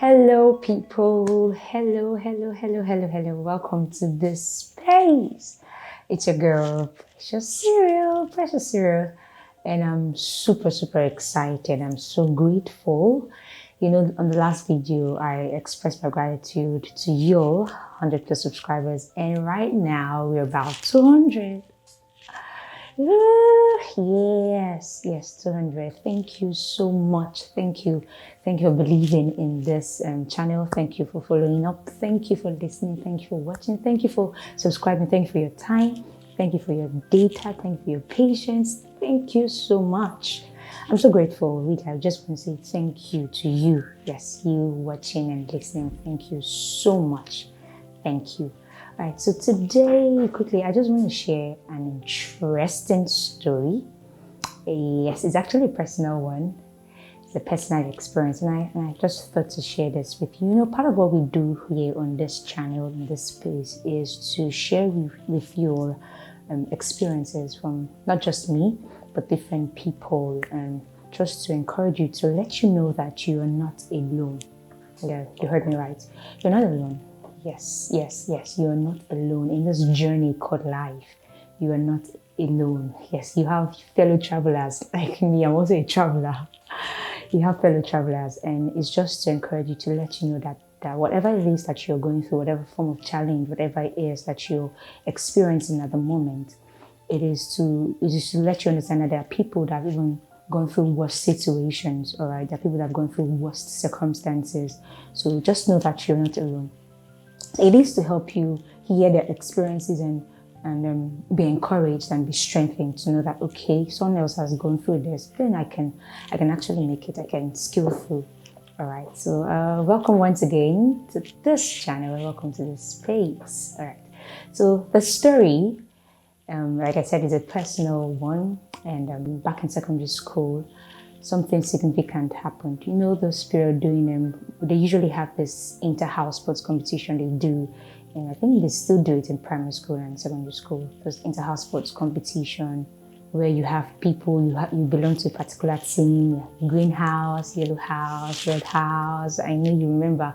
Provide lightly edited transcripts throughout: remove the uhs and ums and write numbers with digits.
Hello, people. Hello. Welcome to this space. It's your girl, Precious Cyril. And I'm super excited. I'm so grateful. On the last video, I expressed my gratitude to you, 100 plus subscribers. And right now, we're about 200. Yes, 200. Thank you so much. Thank you for believing in this channel. Thank you for following up. Thank you for listening. Thank you for watching. Thank you for subscribing. Thank you for your time. Thank you for your data. Thank you for your patience. Thank you so much. I'm so grateful. Really, I just want to say thank you to you. Yes, you watching and listening. Thank you so much. Thank you. All right, so today, quickly, I just want to share an interesting story. Yes, it's actually a personal one. It's a personal experience, and I just thought to share this with you. Part of what we do here on this channel, in this space, is to share with you all experiences from not just me, but different people, and just to encourage you, to let you know that you are not alone. Yeah, you heard me right. You're not alone. Yes, you are not alone in this journey called life. You are not alone. Yes, you have fellow travelers like me. I'm also a traveler. You have fellow travelers, and it's just to encourage you, to let you know that whatever it is that you're going through, whatever form of challenge, whatever it is that you're experiencing at the moment, it is to let you understand that there are people that have even gone through worse situations, all right? There are people that have gone through worse circumstances. So just know that you're not alone. It is to help you hear their experiences and be encouraged and be strengthened to know that, okay, someone else has gone through this, then I can actually make it. I can skill through. All right. So welcome once again to this channel. Welcome to this space. All right. So the story, like I said, is a personal one. And back in secondary school, something significant happened. Those people doing them, they usually have this inter-house sports competition they do. And I think they still do it in primary school and secondary school. There's inter-house sports competition where you have people, you belong to a particular team, green house, yellow house, red house. I know you remember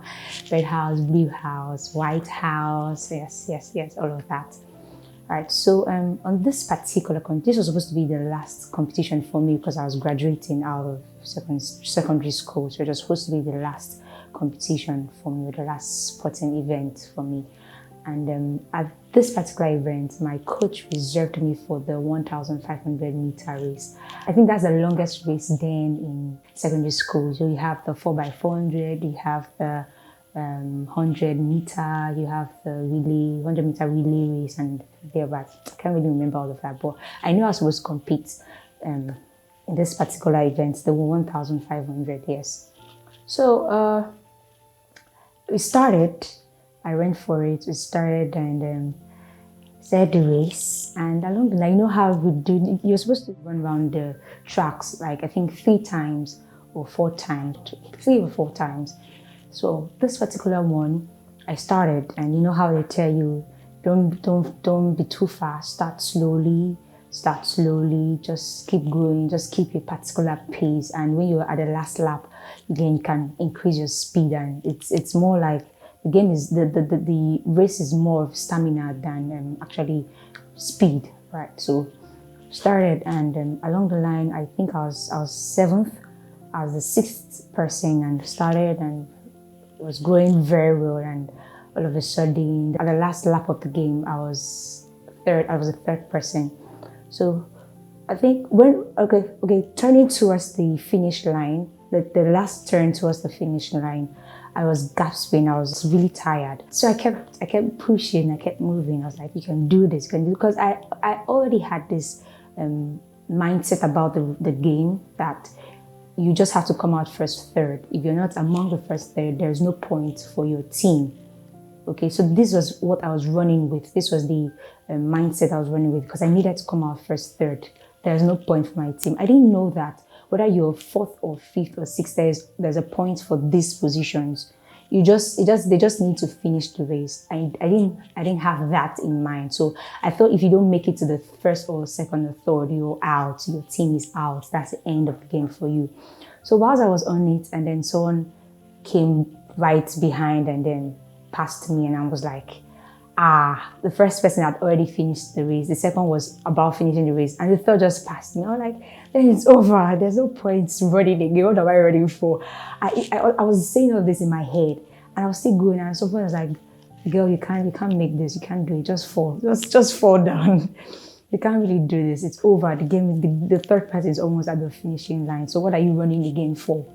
red house, blue house, white house. Yes, all of that. All right, so on this particular this was supposed to be the last competition for me because I was graduating out of secondary school. So it was supposed to be the last competition for me, the last sporting event for me. And at this particular event, my coach reserved me for the 1,500 meter race. I think that's the longest race then in secondary school. So you have the 4x400, you have the 100 meter, you have the 100 meter relay race, and thereabout. I can't really remember all of that, but I knew I was supposed to compete in this particular event, the 1,500, yes. So we started, I went for it, we started and started the race. And along the line, you know how we do, you're supposed to run around the tracks, like I think 3 times or 4 times, 3 or 4 times. So this particular one, I started, and you know how they tell you, don't be too fast, start slowly, just keep going, just keep a particular pace. And when you're at the last lap, again, you can increase your speed. And it's more like the game is, the race is more of stamina than actually speed, right? So started, and along the line, I think I was 7th, I was the 6th person, and started, and it was going very well. And all of a sudden, at the last lap of the game, I was third. I was the 3rd person. So I think turning towards the finish line, the last turn towards the finish line, I was gasping. I was really tired. So I kept pushing. I kept moving. I was like, you can do this, because I already had this mindset about the game that you just have to come out first, 3rd. If you're not among the first 3rd, there's no point for your team. Okay, so this was what I was running with. This was the mindset I was running with, because I needed to come out first, 3rd. There's no point for my team. I didn't know that whether you're 4th or 5th or 6th, there's a point for these positions. They just need to finish the race. I didn't have that in mind. So I thought if you don't make it to the 1st or 2nd or 3rd, you're out. Your team is out. That's the end of the game for you. So whilst I was on it, and then someone came right behind and then passed me, and I was like, the first person had already finished the race, the second was about finishing the race, and the third just passed me. I was like, then it's over, there's no point running again, what am I running for? I was saying all this in my head, and I was still going, and someone was like, girl, you can't make this, you can't do it, just fall, just fall down. You can't really do this, it's over, the game, the third person is almost at the finishing line, so what are you running again for?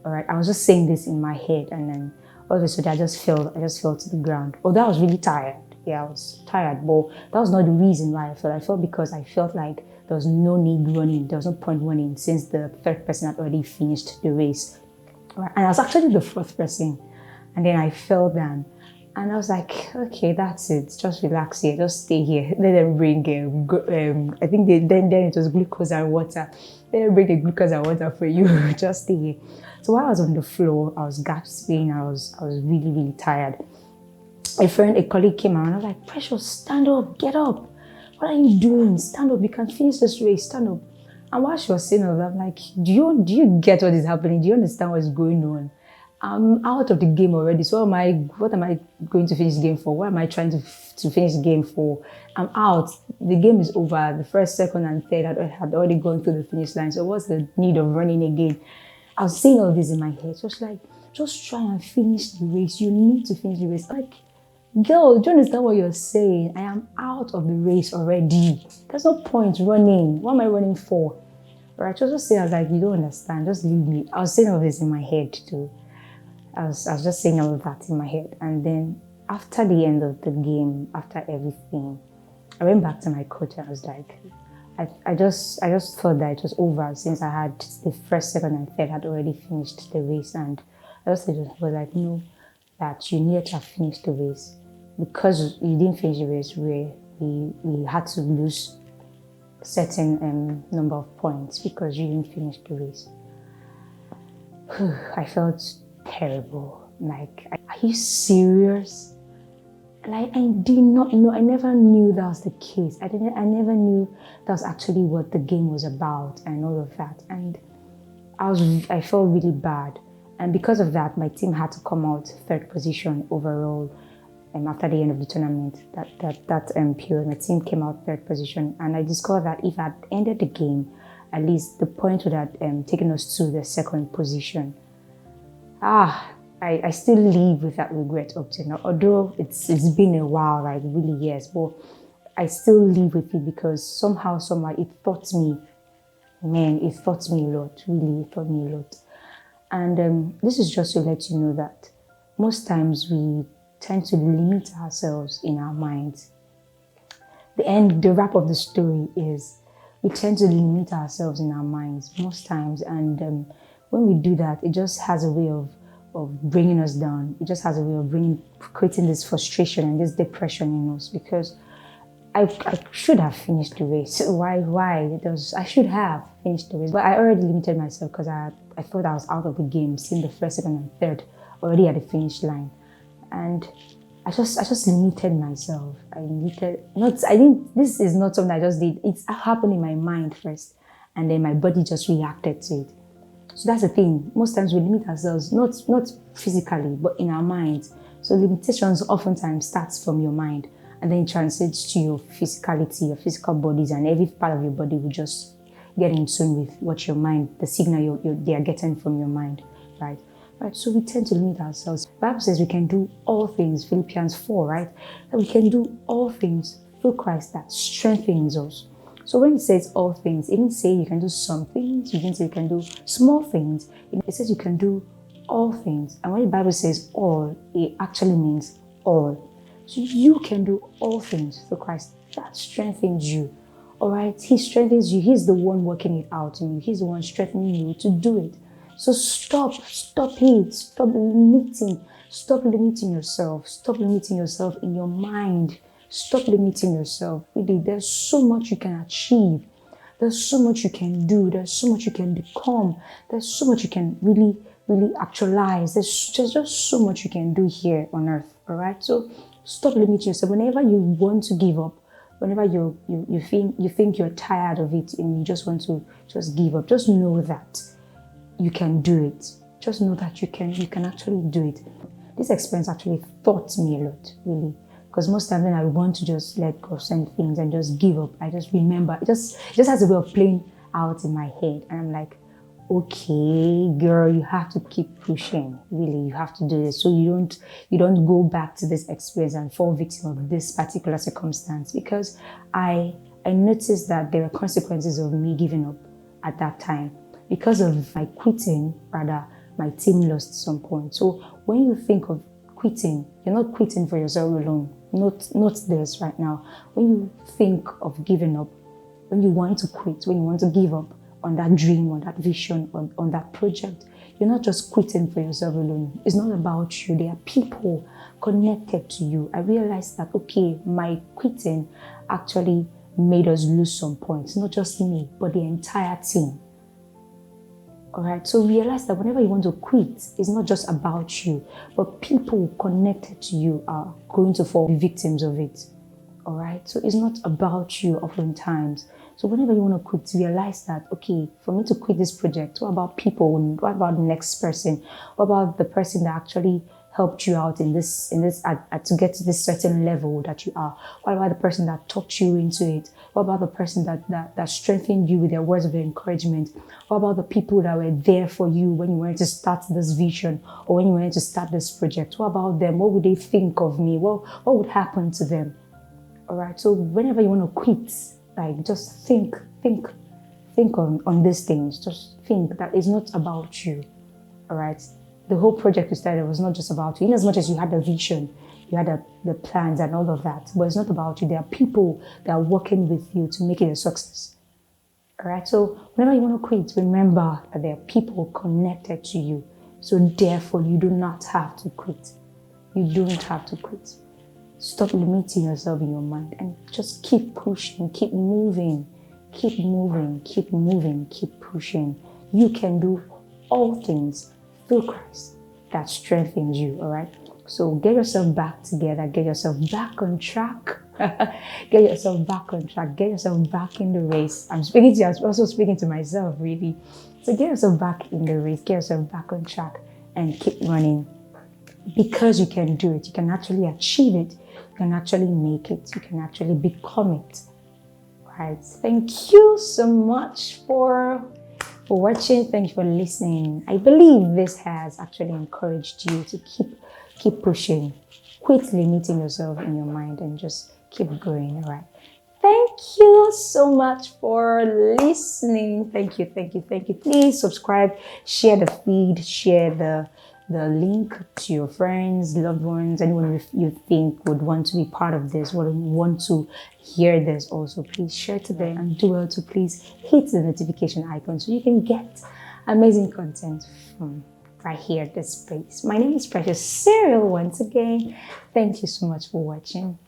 All right, I was just saying this in my head, and then all of a sudden I just fell to the ground. Although I was really tired. Yeah, I was tired, but that was not the reason why I fell. I fell because I felt like there was no need running, there was no point running since the third person had already finished the race. All right, and I was actually the fourth person, and then I fell down. And I was like, okay, that's it. Just relax here. Just stay here. Let them bring, I think then it was glucose and water. Let them bring the glucose and water for you. Just stay here. So while I was on the floor, I was gasping. I was really, really tired. A colleague came around. I was like, Precious, stand up, get up. What are you doing? Stand up. You can finish this race. Stand up. And while she was saying all that, I'm like, do you get what is happening? Do you understand what is going on? I'm out of the game already, so what am I going to finish the game for? What am I trying to finish the game for? I'm out. The game is over. The first, second, and third had already gone through the finish line, so what's the need of running again? I was saying all this in my head, so it's like, just try and finish the race. You need to finish the race. Like, girl, do you understand what you're saying? I am out of the race already. There's no point running. What am I running for? Right? Just say, I was like, you don't understand. Just leave me. I was saying all this in my head too. I was just saying all of that in my head. And then after the end of the game, after everything, I went back to my coach and I was like, I just thought that it was over since I had the first, second, and third had already finished the race. And I just was like, no, that you needed to have finished the race. Because you didn't finish the race, we had to lose a certain number of points because you didn't finish the race. I felt terrible. Like, are you serious? Like, I did not know. I never knew that was the case. I never knew that was actually what the game was about and all of that. And I felt really bad. And because of that, my team had to come out third position overall. After the end of the tournament, that period, my team came out third position. And I discovered that if I had ended the game, at least the point would have taken us to the second position. I still live with that regret up to now. Although it's been a while, like really years, but I still live with it because somehow it taught me, man, it taught me a lot, really, it taught me a lot. And this is just to let you know that most times we tend to limit ourselves in our minds. The wrap of the story is we tend to limit ourselves in our minds most times, and when we do that, it just has a way of bringing us down. It just has a way of creating this frustration and this depression in us because I should have finished the race. Why? I should have finished the race, but I already limited myself because I thought I was out of the game, seeing the first, second, and third already at the finish line, and I just limited myself. This is not something I just did. It's happened in my mind first, and then my body just reacted to it. So that's the thing. Most times we limit ourselves, not physically, but in our minds. So limitations oftentimes starts from your mind and then translates to your physicality, your physical bodies, and every part of your body will just get in tune with what your mind, the signal they are getting from your mind, right? Right, so we tend to limit ourselves. The Bible says we can do all things, Philippians 4, right? That we can do all things through Christ that strengthens us. So when it says all things, it didn't say you can do some things, it didn't say you can do small things. It says you can do all things. And when the Bible says all, it actually means all. So you can do all things through Christ that strengthens you. All right? He strengthens you. He's the one working it out in you. He's the one strengthening you to do it. So stop it. Stop limiting yourself. Stop limiting yourself in your mind. Stop limiting yourself. Really, there's so much you can achieve. There's so much you can do. There's so much you can become. There's so much you can really, really actualize. There's just so much you can do here on earth. All right? So stop limiting yourself. Whenever you want to give up, whenever you think you're tired of it and you just want to just give up, just know that you can do it. just know that you can actually do it. This experience actually taught me a lot, really. Because most times when I want to just let go of certain things and just give up, I just remember, it just has a way of playing out in my head. And I'm like, okay, girl, you have to keep pushing. Really, you have to do this. So you don't go back to this experience and fall victim of this particular circumstance. Because I noticed that there were consequences of me giving up at that time. Because of my quitting, rather, my team lost some point. So when you think of quitting, you're not quitting for yourself alone. Not this right now. When you think of giving up, when you want to quit, when you want to give up on that dream, on that vision, on that project, you're not just quitting for yourself alone. It's not about you. There are people connected to you. I realized that, okay, my quitting actually made us lose some points. Not just me, but the entire team. All right, so realize that whenever you want to quit, it's not just about you, but people connected to you are going to fall victims of it. All right, so it's not about you oftentimes. So whenever you want to quit, realize that, okay, for me to quit this project, what about people? What about the next person? What about the person that actually helped you out in this to get to this certain level that you are? What about the person that talked you into it? What about the person that strengthened you with their words of encouragement? What about the people that were there for you when you wanted to start this vision or when you wanted to start this project? What about them? What would they think of me? What would happen to them? All right, so whenever you want to quit, like, just think on these things. Just think that it's not about you. All right, the whole project you started was not just about you. In as much as you had the vision, you had the plans and all of that, but it's not about you. There are people that are working with you to make it a success. All right, so whenever you want to quit, remember that there are people connected to you. So therefore, you do not have to quit. You don't have to quit. Stop limiting yourself in your mind and just keep pushing, keep moving, keep moving, keep moving, keep pushing. You can do all things through Christ that strengthens you, all right? So get yourself back together, get yourself back on track. Get yourself back on track, get yourself back in the race. I'm also speaking to myself, really. So get yourself back in the race, get yourself back on track and keep running. Because you can do it, you can actually achieve it, you can actually make it, you can actually become it. Right? Thank you so much for watching. Thank you for listening. I believe this has actually encouraged you to keep pushing. Quit limiting yourself in your mind and just keep going. All right. Thank you so much for listening. Thank you. Please subscribe, share the feed, share the link to your friends, loved ones, anyone you think would want to be part of this, would want to hear this also. Please share to them and do well to please hit the notification icon so you can get amazing content from right here at this place. My name is Precious Cyril once again. Thank you so much for watching.